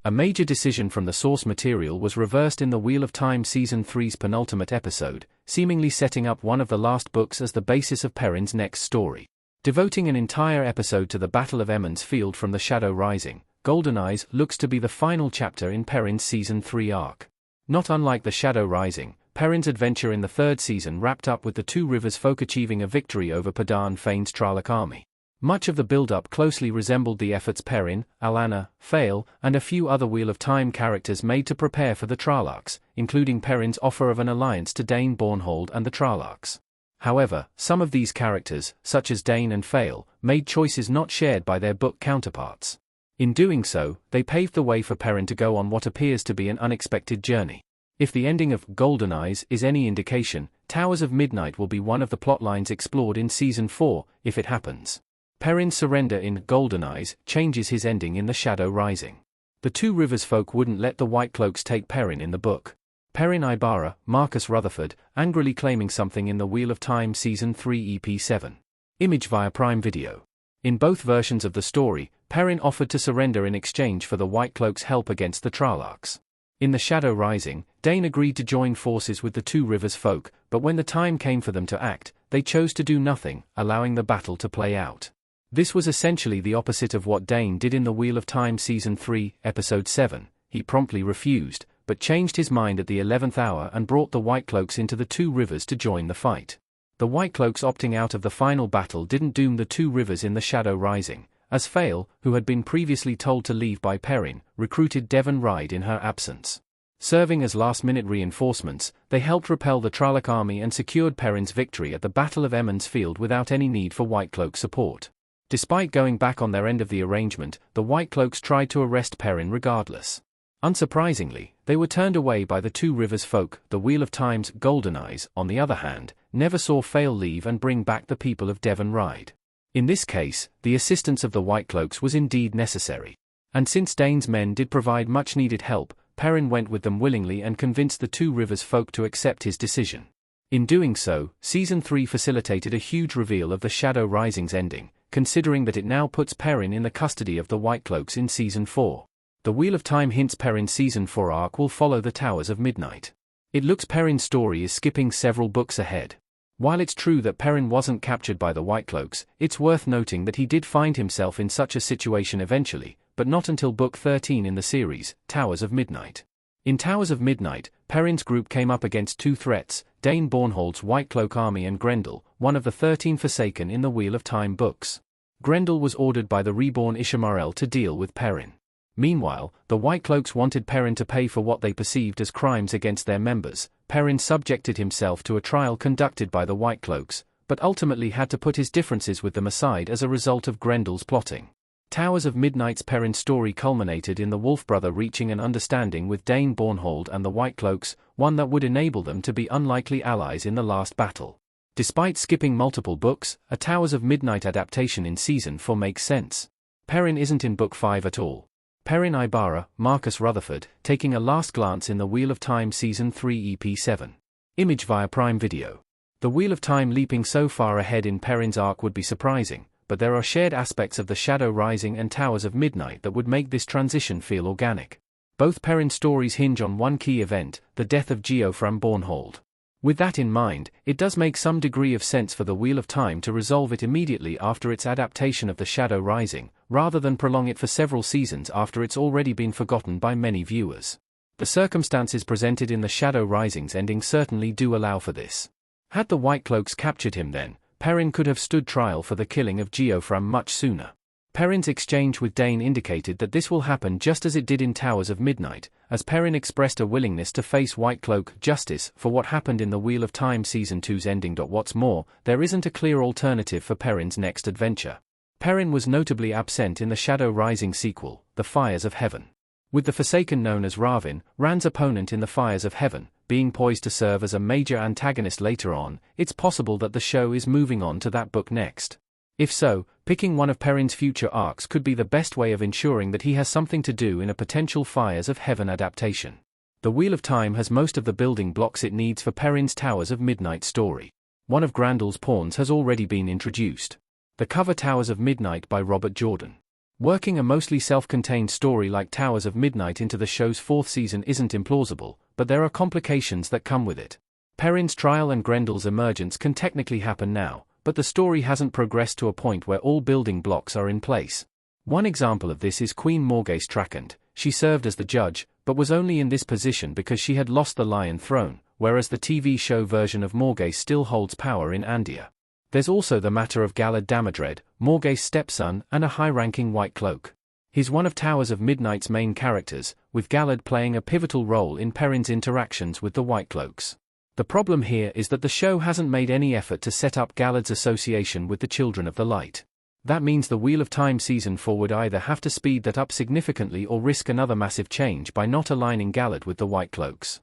A major decision from the source material was reversed in the Wheel of Time Season 3's penultimate episode, seemingly setting up one of the last books as the basis of Perrin's next story. Devoting an entire episode to the Battle of Emond's Field from the Shadow Rising, Golden Eyes looks to be the final chapter in Perrin's Season 3 arc. Not unlike the Shadow Rising, Perrin's adventure in the third season wrapped up with the Two Rivers folk achieving a victory over Padan Fane's Trolloc army. Much of the build-up closely resembled the efforts Perrin, Alanna, Fail, and a few other Wheel of Time characters made to prepare for the Trollocs, including Perrin's offer of an alliance to Dane Bornhold and the Trollocs. However, some of these characters, such as Dane and Fail, made choices not shared by their book counterparts. In doing so, they paved the way for Perrin to go on what appears to be an unexpected journey. If the ending of Golden Eyes is any indication, Towers of Midnight will be one of the plotlines explored in Season 4, if it happens. Perrin's surrender in Golden Eyes changes his ending in the Shadow Rising. The Two Rivers folk wouldn't let the White Cloaks take Perrin in the book. Perrin Ibarra, Marcus Rutherford, angrily claiming something in the Wheel of Time Season 3 EP 7. Image via Prime Video. In both versions of the story, Perrin offered to surrender in exchange for the White Cloaks' help against the Trollocs. In the Shadow Rising, Dane agreed to join forces with the Two Rivers folk, but when the time came for them to act, they chose to do nothing, allowing the battle to play out. This was essentially the opposite of what Dane did in the Wheel of Time Season 3, Episode 7. He promptly refused, but changed his mind at the 11th hour and brought the White Cloaks into the Two Rivers to join the fight. The White Cloaks opting out of the final battle didn't doom the Two Rivers in the Shadow Rising, as Fail, who had been previously told to leave by Perrin, recruited Devon Ride in her absence. Serving as last-minute reinforcements, they helped repel the Trolloc army and secured Perrin's victory at the Battle of Emond's Field without any need for White Cloak support. Despite going back on their end of the arrangement, the White Cloaks tried to arrest Perrin regardless. Unsurprisingly, they were turned away by the Two Rivers folk. The Wheel of Time's Golden Eyes, on the other hand, never saw Fail leave and bring back the people of Devon Ride. In this case, the assistance of the White Cloaks was indeed necessary. And since Dane's men did provide much-needed help, Perrin went with them willingly and convinced the Two Rivers folk to accept his decision. In doing so, Season 3 facilitated a huge reveal of the Shadow Rising's ending, considering that it now puts Perrin in the custody of the White Cloaks in Season 4. The Wheel of Time hints Perrin's Season 4 arc will follow the Towers of Midnight. It looks Perrin's story is skipping several books ahead. While it's true that Perrin wasn't captured by the White Cloaks, it's worth noting that he did find himself in such a situation eventually, but not until Book 13 in the series, Towers of Midnight. In Towers of Midnight, Perrin's group came up against two threats, Dane Bornhold's White Cloak army and Grendel, one of the 13 Forsaken in the Wheel of Time books. Grendel was ordered by the reborn Ishamael to deal with Perrin. Meanwhile, the White Cloaks wanted Perrin to pay for what they perceived as crimes against their members. Perrin subjected himself to a trial conducted by the White Cloaks, but ultimately had to put his differences with them aside as a result of Grendel's plotting. Towers of Midnight's Perrin story culminated in the Wolf Brother reaching an understanding with Dane Bornhold and the White Cloaks, one that would enable them to be unlikely allies in the last battle. Despite skipping multiple books, a Towers of Midnight adaptation in Season 4 makes sense. Perrin isn't in Book 5 at all. Perrin Ibarra, Marcus Rutherford, taking a last glance in the Wheel of Time Season 3 EP 7. Image via Prime Video. The Wheel of Time leaping so far ahead in Perrin's arc would be surprising, but there are shared aspects of the Shadow Rising and Towers of Midnight that would make this transition feel organic. Both Perrin stories hinge on one key event, the death of Geofram Bornhold. With that in mind, it does make some degree of sense for the Wheel of Time to resolve it immediately after its adaptation of the Shadow Rising, rather than prolong it for several seasons after it's already been forgotten by many viewers. The circumstances presented in the Shadow Rising's ending certainly do allow for this. Had the White Cloaks captured him then, Perrin could have stood trial for the killing of Geofram much sooner. Perrin's exchange with Dane indicated that this will happen just as it did in Towers of Midnight, as Perrin expressed a willingness to face White Cloak justice for what happened in the Wheel of Time Season 2's ending. What's more, there isn't a clear alternative for Perrin's next adventure. Perrin was notably absent in the Shadow Rising sequel, The Fires of Heaven. With the Forsaken known as Ravin, Rand's opponent in The Fires of Heaven, being poised to serve as a major antagonist later on, it's possible that the show is moving on to that book next. If so, picking one of Perrin's future arcs could be the best way of ensuring that he has something to do in a potential Fires of Heaven adaptation. The Wheel of Time has most of the building blocks it needs for Perrin's Towers of Midnight story. One of Grendel's pawns has already been introduced. The cover Towers of Midnight by Robert Jordan. Working a mostly self-contained story like Towers of Midnight into the show's fourth season isn't implausible, but there are complications that come with it. Perrin's trial and Grendel's emergence can technically happen now, but the story hasn't progressed to a point where all building blocks are in place. One example of this is Queen Morgase Trakand. She served as the judge, but was only in this position because she had lost the Lion Throne, whereas the TV show version of Morgase still holds power in Andia. There's also the matter of Galad Damodred, Morgase's stepson and a high-ranking White Cloak. He's one of Towers of Midnight's main characters, with Galad playing a pivotal role in Perrin's interactions with the White Cloaks. The problem here is that the show hasn't made any effort to set up Galad's association with the Children of the Light. That means the Wheel of Time Season 4 would either have to speed that up significantly or risk another massive change by not aligning Galad with the White Cloaks.